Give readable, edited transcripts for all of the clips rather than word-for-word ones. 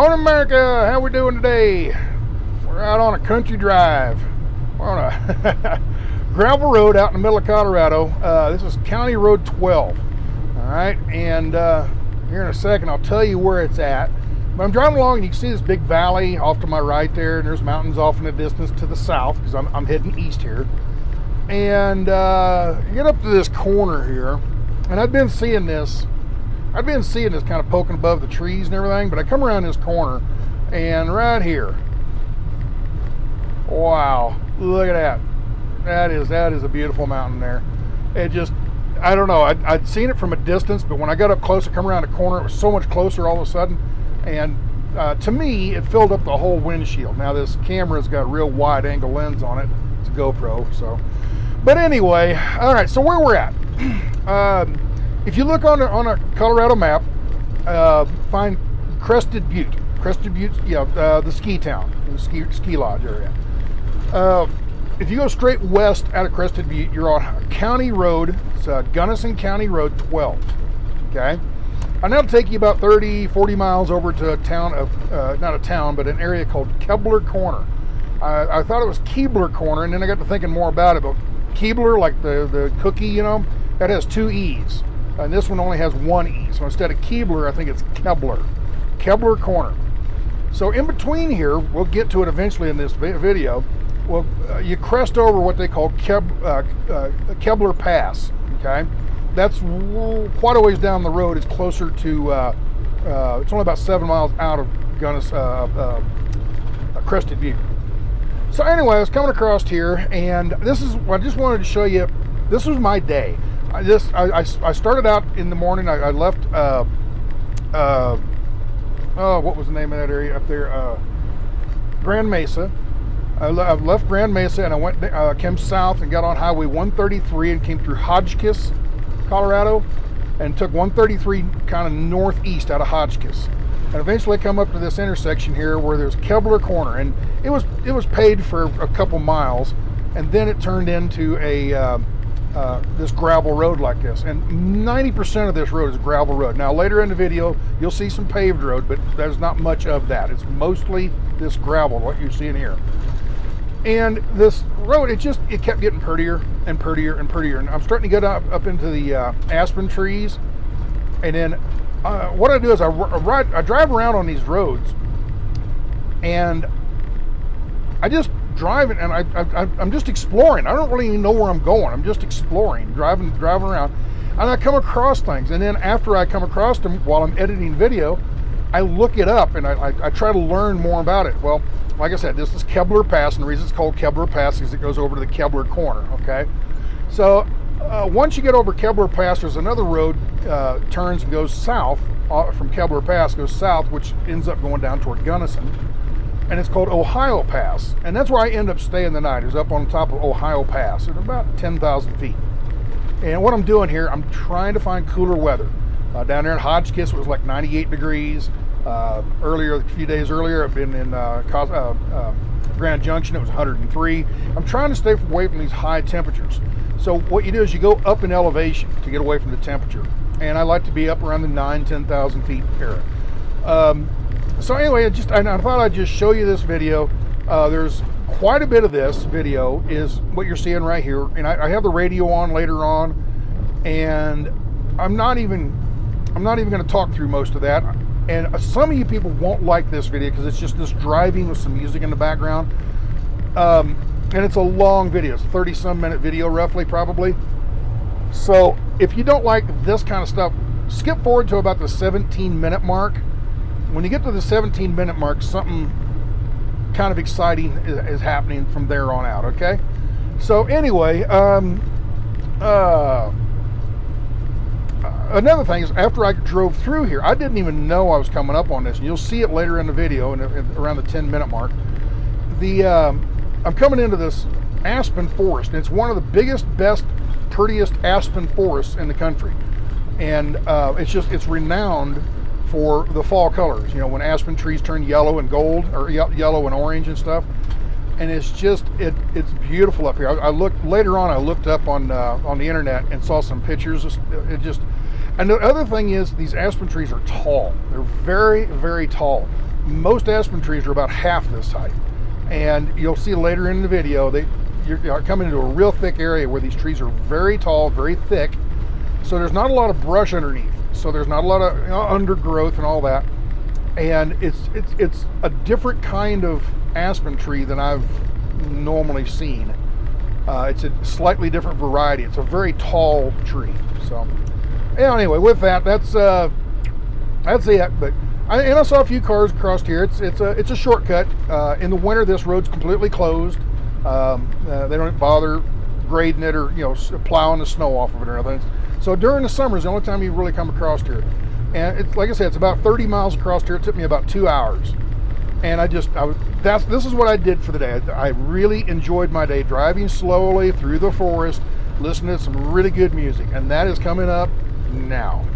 Morning, America. How we doing today? We're out on a country drive. We're on a gravel road out in the middle of Colorado. This is County Road 12. All right, and here in a second I'll tell you where it's at. But I'm driving along and you can see this big valley off to my right there, and there's mountains off in the distance to the south because I'm heading east here. And you get up to this corner here, and I've been seeing this kind of poking above the trees and everything, but I come around this corner and right here, wow, look at that. That is a beautiful mountain there. It just, I don't know, I'd seen it from a distance, but when I got up close to come around the corner, it was so much closer all of a sudden. And to me, it filled up the whole windshield. Now this camera's got a real wide angle lens on it. It's a GoPro, so. But anyway, all right, so where we're at. If you look on a Colorado map, find Crested Butte. Crested Butte, yeah, the ski town, the ski lodge area. If you go straight west out of Crested Butte, you're on County Road. It's Gunnison County Road 12. Okay, and that'll take you about 30-40 miles over to a town of not a town, but an area called Kepler Corner. I thought it was Kepler Corner, and then I got to thinking more about it. But Kepler, like the cookie, you know, that has 2 E's. And this one only has 1 E. So instead of Kepler, I think it's Kepler. Kepler Corner. So in between here, we'll get to it eventually in this video. Well, you crest over what they call Kepler Pass. Okay, that's quite a ways down the road. It's closer to. It's only about 7 miles out of Crested Butte. So anyway, I was coming across here, and this is. I just wanted to show you. This was my day. I started out in the morning. I left. What was the name of that area up there? Grand Mesa. I left Grand Mesa and I went came south and got on Highway 133 and came through Hotchkiss, Colorado, and took 133 kind of northeast out of Hotchkiss, and eventually come up to this intersection here where there's Kepler Corner, and it was paved for a couple miles, and then it turned into a this gravel road like this, and 90% of this road is gravel road. Now later in the video you'll see some paved road, but there's not much of that. It's mostly this gravel, what you're seeing here. And this road, it kept getting prettier and prettier and prettier, and I'm starting to get up into the Aspen trees. And then what I do is I drive around on these roads, and I just driving, and I'm just exploring. I don't really even know where I'm going. I'm just exploring, driving around, and I come across things. And then after I come across them while I'm editing video, I look it up and I try to learn more about it. Well, like I said, this is Kepler Pass, and the reason it's called Kepler Pass is it goes over to the Kepler Corner. Okay, so once you get over Kepler Pass, there's another road turns and goes south from Kepler Pass, goes south, which ends up going down toward Gunnison. And it's called Ohio Pass, and that's where I end up staying the night, is up on top of Ohio Pass at about 10,000 feet. And what I'm doing here, I'm trying to find cooler weather. Down there in Hotchkiss, it was like 98 degrees. A few days earlier, I've been in Grand Junction, it was 103. I'm trying to stay away from these high temperatures. So what you do is you go up in elevation to get away from the temperature. And I like to be up around the 10,000 feet area. So anyway, I thought I'd just show you this video. There's quite a bit of this video is what you're seeing right here, and I have the radio on later on, and I'm not even going to talk through most of that. And some of you people won't like this video because it's just this driving with some music in the background, and it's a long video. It's a 30-some minute video, roughly, probably. So if you don't like this kind of stuff, skip forward to about the 17-minute mark. When you get to the 17-minute mark, something kind of exciting is happening from there on out, okay? So anyway, another thing is, after I drove through here, I didn't even know I was coming up on this, and you'll see it later in the video, around the 10-minute mark. I'm coming into this aspen forest, and it's one of the biggest, best, prettiest aspen forests in the country. And it's renowned for the fall colors, you know, when aspen trees turn yellow and gold, or yellow and orange and stuff. And it's just, it's beautiful up here. I looked later on, I looked up on the internet and saw some pictures. And the other thing is, these aspen trees are tall. They're very, very tall. most aspen trees are about half this height. And you'll see later in the video, you're coming into a real thick area where these trees are very tall, very thick. So there's not a lot of brush underneath. So there's not a lot of undergrowth and all that. And it's a different kind of aspen tree than I've normally seen. It's a slightly different variety. It's a very tall tree. So yeah, anyway, with that, that's it. But I saw a few cars across here. It's a shortcut. In the winter, this road's completely closed. They don't bother grading it or plowing the snow off of it or anything. So during the summer is the only time you really come across here. And it's like I said, it's about 30 miles across here. It took me about 2 hours. And this is what I did for the day. I really enjoyed my day driving slowly through the forest, listening to some really good music, and that is coming up now.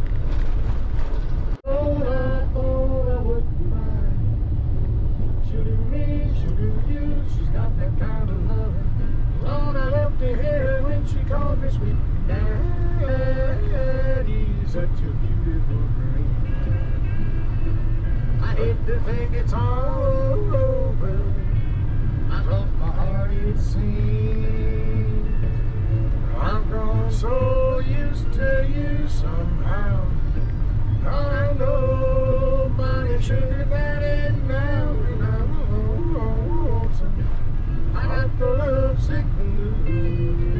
She's got that kind of love. Lord, I love to hear her when she calls me sweet daddy. Such a beautiful dream. I hate to think it's all over. I thought my heart had seen. I'm grown so used to you somehow. I know nobody sugar daddy now. I got the love sick blues.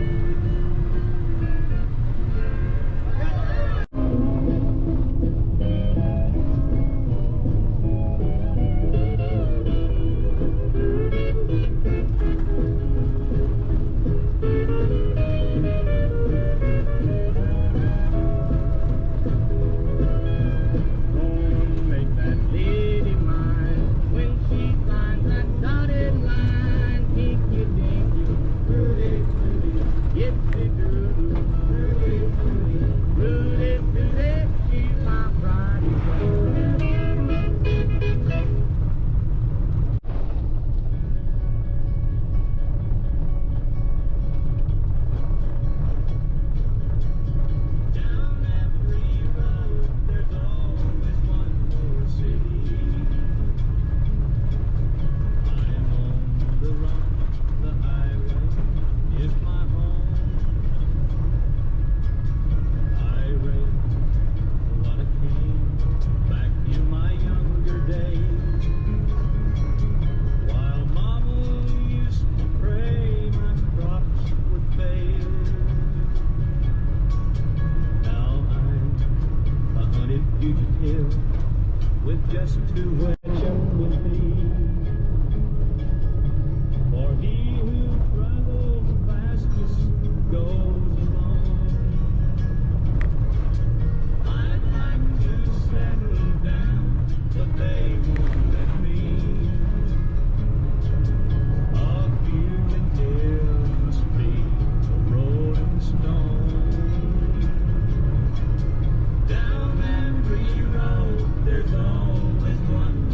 Down every road, there's always one.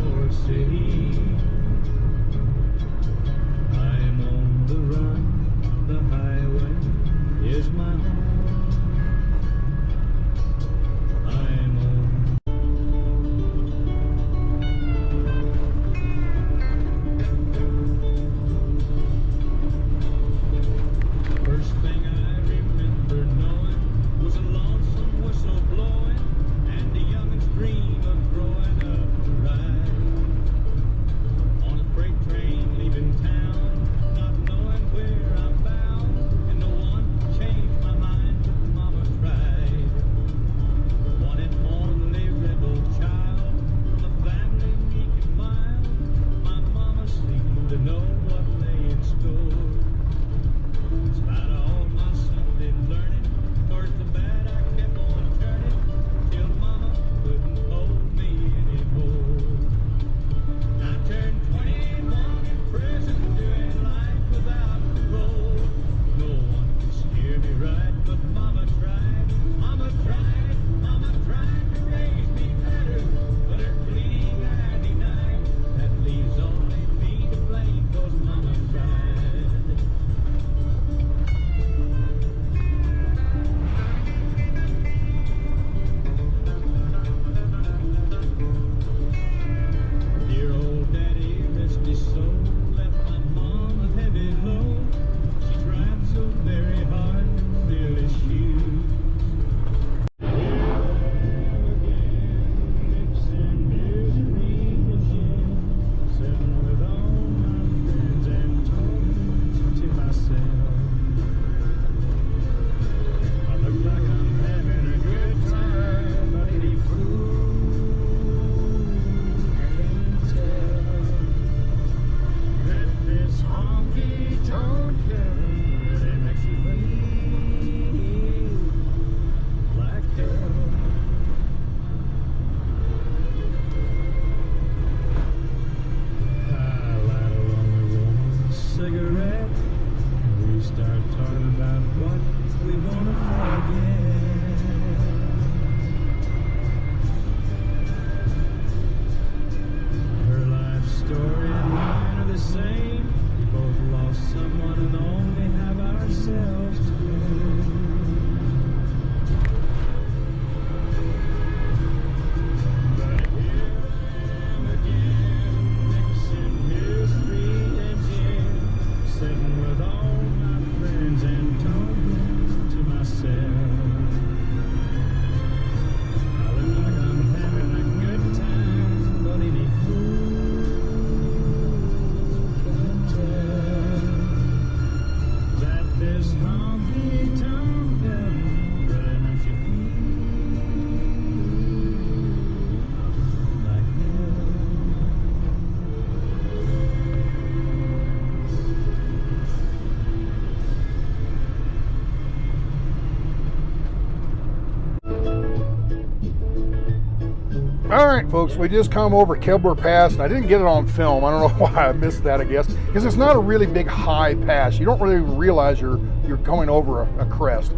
All right, folks, we just come over Kepler Pass, and I didn't get it on film. I don't know why I missed that, I guess, because it's not a really big high pass. You don't really realize you're going over a crest.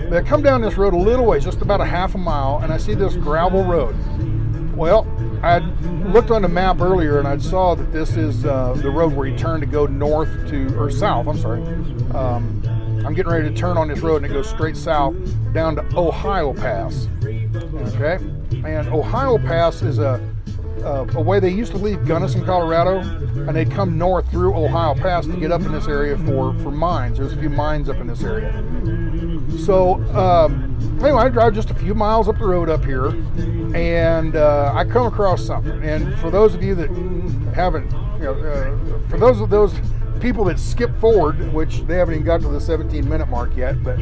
But I come down this road a little ways, just about a half a mile, and I see this gravel road. Well, I looked on the map earlier, and I saw that this is the road where you turn to go north to, or south, I'm sorry. I'm getting ready to turn on this road, and it goes straight south down to Ohio Pass. Okay, and Ohio Pass is a way they used to leave Gunnison, Colorado, and they'd come north through Ohio Pass to get up in this area for mines. There's a few mines up in this area. So anyway, I drive just a few miles up the road up here, and I come across something. And for those of you that haven't, for those people that skip forward, which they haven't even got to the 17-minute mark yet, but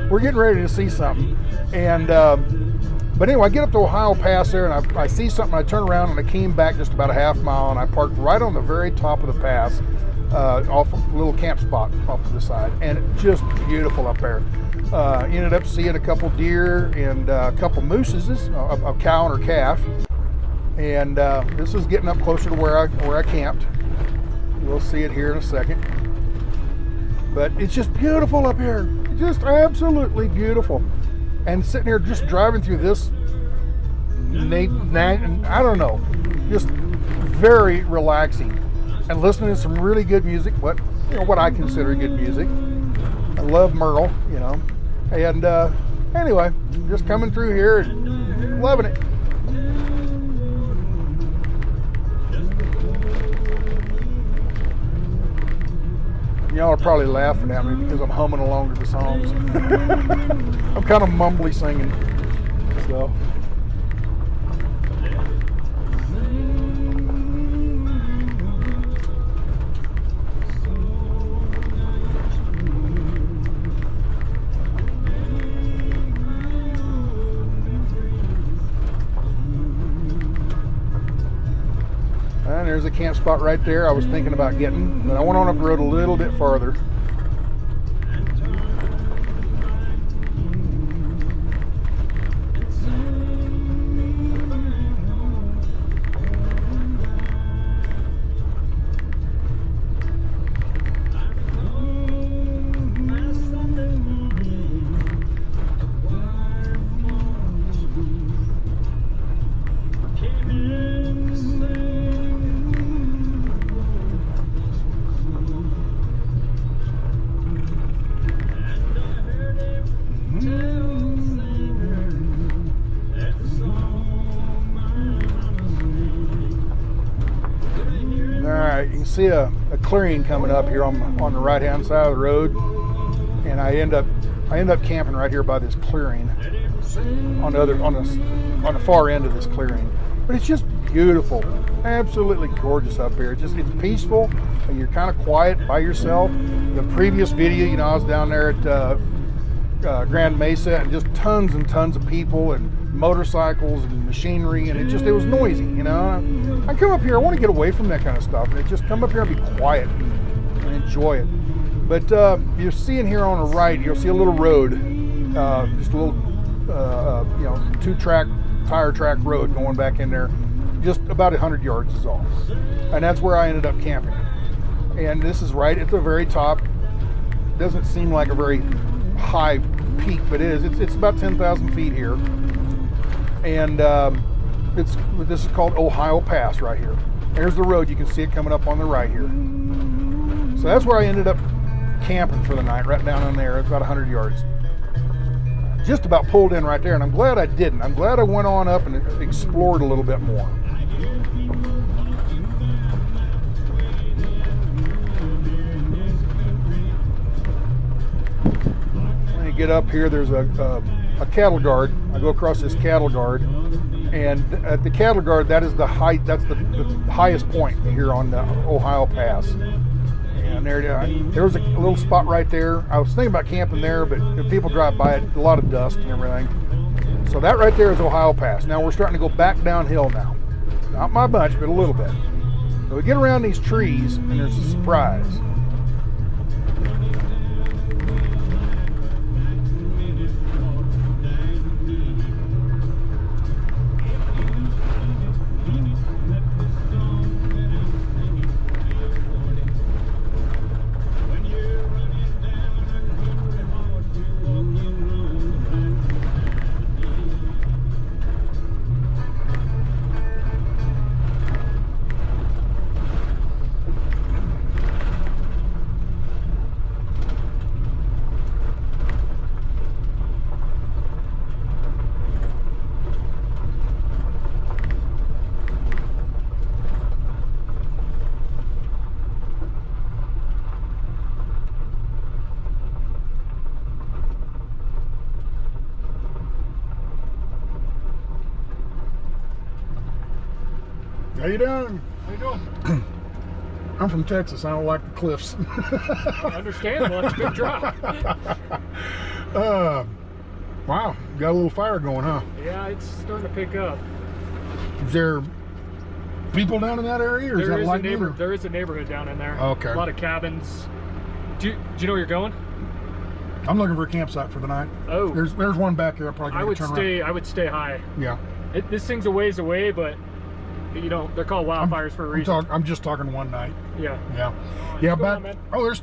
we're getting ready to see something. And but anyway, I get up to Ohio Pass there, and I see something. I turn around, and I came back just about a half mile, and I parked right on the very top of the pass, off a little camp spot off to the side, and it's just beautiful up there. Ended up seeing a couple deer and a couple mooses, a cow and her calf, and this is getting up closer to where I camped. We'll see it here in a second. But it's just beautiful up here. Just absolutely beautiful. And sitting here just driving through this, I don't know, just very relaxing. And listening to some really good music, what I consider good music. I love Merle, And anyway, just coming through here and loving it. Y'all are probably laughing at me because I'm humming along to the songs. I'm kind of mumbly singing. So. And there's a camp spot right there I was thinking about getting, but I went on up the road a little bit farther. You can see a clearing coming up here on the right hand side of the road, and I end up camping right here by this clearing on the far end of this clearing. But it's just beautiful, absolutely gorgeous up here. It's peaceful, and you're kind of quiet by yourself. The previous video, I was down there at Grand Mesa, and just tons and tons of people and motorcycles and machinery, and it was noisy. I come up here, I want to get away from that kind of stuff, and just come up here and be quiet and enjoy it. But you're seeing here on the right, you'll see a little road, just a little two-track tire track road going back in there, just about 100 yards is all, and that's where I ended up camping. And this is right at the very top. Doesn't seem like a very high peak, but it is. It's about 10,000 feet here, and this is called Ohio Pass right here. There's the road. You can see it coming up on the right here. So that's where I ended up camping for the night, right down in there. It's about 100 yards. Just about pulled in right there, and I'm glad I didn't. I'm glad I went on up and explored a little bit more. When you get up here, there's a cattle guard. I go across this cattle guard, and at the cattle guard, that is the height. That's the highest point here on the Ohio Pass. And there. There was a little spot right there. I was thinking about camping there, but if people drive by it, a lot of dust and everything. So that right there is Ohio Pass. Now we're starting to go back downhill now. Not by much, but a little bit. So we get around these trees, and there's a surprise. How you doing? How you doing? I'm from Texas. I don't like the cliffs. Understandable. It's a big drop. Wow, got a little fire going, huh? Yeah, it's starting to pick up. Is there people down in that area, or is that light neighbor? There is a neighborhood down in there. Okay. A lot of cabins. Do you know where you're going? I'm looking for a campsite for the night. Oh, There's one back here. I would stay high. Yeah. This thing's a ways away, but you know they're called wildfires for a reason. I'm just talking one night. Yeah. Yeah. Yeah. But oh, there's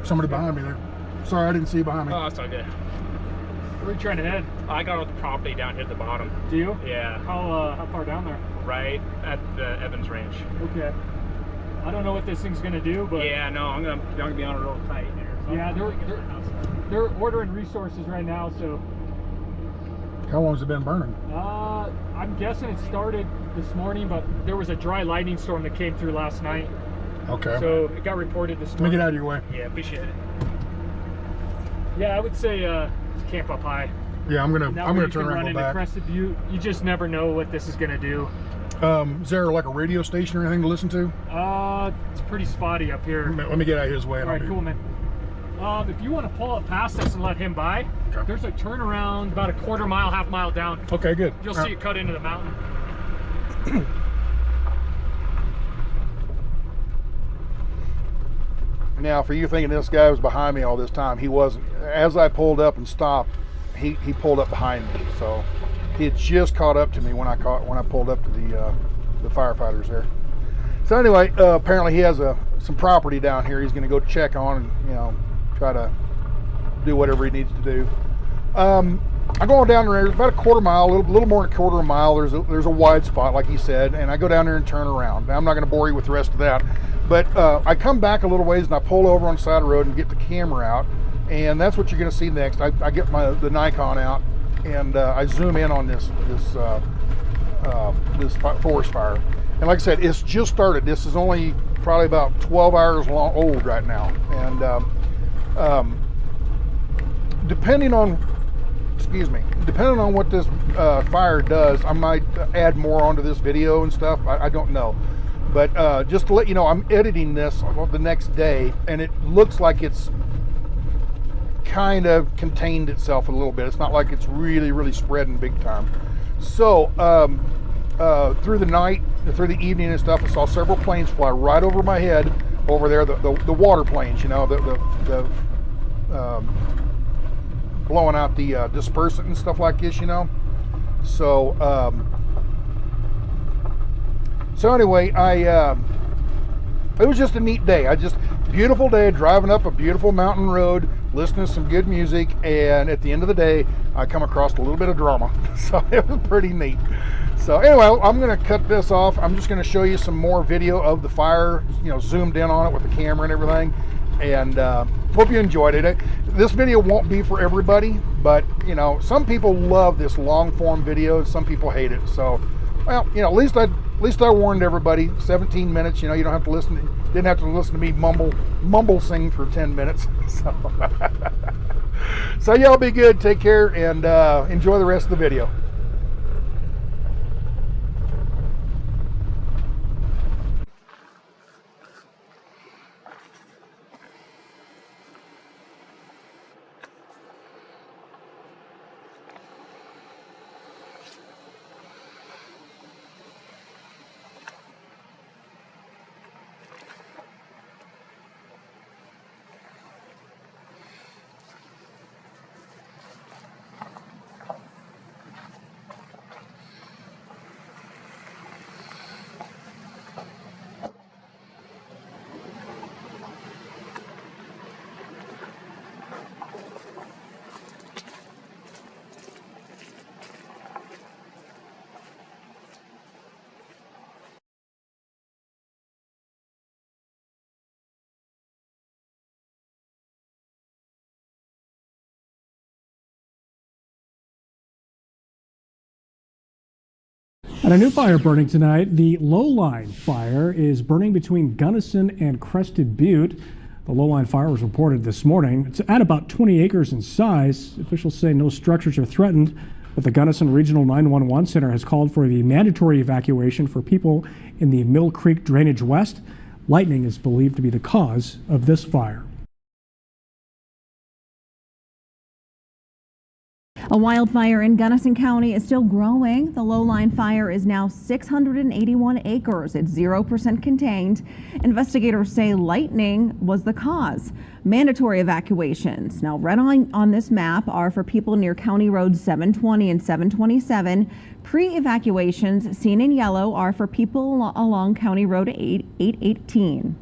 somebody behind me there. Sorry, I didn't see you behind me. Oh, it's all good. Where are you trying to head? I got off the property down here at the bottom. Do you? Yeah. How far down there? Right at the Evans Ranch. Okay. I don't know what this thing's gonna do, but yeah, no, I'm gonna be on it real tight here. So yeah, they're ordering resources right now, so. How long has it been burning? I'm guessing it started this morning, but there was a dry lightning storm that came through last night. Okay. So it got reported this morning. Let me get out of your way. Yeah, appreciate it. Yeah, I would say camp up high. Yeah, I'm gonna turn around and and go go back. Crested Butte. You just never know what this is gonna do. Is there like a radio station or anything to listen to? It's pretty spotty up here. Let me get out of his way. All right, cool, man. If you want to pull up past us and let him by, okay. There's a turnaround about a quarter mile, half mile down. Okay, good. You'll see it cut into the mountain. Now, for you thinking this guy was behind me all this time, he wasn't. As I pulled up and stopped, he pulled up behind me. So he had just caught up to me when I pulled up to the firefighters there. So anyway, apparently he has some property down here. He's going to go check on and try to do whatever he needs to do. I'm going down there. It's about a quarter mile, a little more than a quarter of a mile. There's a wide spot, like he said, and I go down there and turn around. Now, I'm not going to bore you with the rest of that, but I come back a little ways and I pull over on the side of the road and get the camera out, and that's what you're going to see next. I get the Nikon out and I zoom in on this forest fire, and like I said, it's just started. This is only probably about 12 hours old right now, and depending on what this fire does, I might add more onto this video and stuff. I don't know, but just to let you know, I'm editing this the next day, and it looks like it's kind of contained itself a little bit. It's not like it's really spreading big time. So through the night, through the evening and stuff, I saw several planes fly right over my head over there, the water planes, the blowing out the dispersant and stuff like this, So anyway, it was just a neat day. Beautiful day, driving up a beautiful mountain road, listening to some good music, and at the end of the day, I come across a little bit of drama. So it was pretty neat. So anyway, I'm going to cut this off. I'm just going to show you some more video of the fire, zoomed in on it with the camera and everything. And hope you enjoyed it. This video won't be for everybody, but some people love this long form video and some people hate it. So, well, at least I warned everybody. 17 minutes. You don't have to didn't have to listen to me mumble sing for 10 minutes. So y'all be good. Take care and enjoy the rest of the video. And a new fire burning tonight. The Lowline fire is burning between Gunnison and Crested Butte. The Lowline fire was reported this morning. It's at about 20 acres in size. Officials say no structures are threatened, but the Gunnison Regional 911 Center has called for the mandatory evacuation for people in the Mill Creek Drainage West. Lightning is believed to be the cause of this fire. A wildfire in Gunnison County is still growing. The Lowline fire is now 681 acres. It's 0% contained. Investigators say lightning was the cause. Mandatory evacuations. Now, red on this map are for people near County Roads 720 and 727. Pre-evacuations seen in yellow are for people along County Road 818.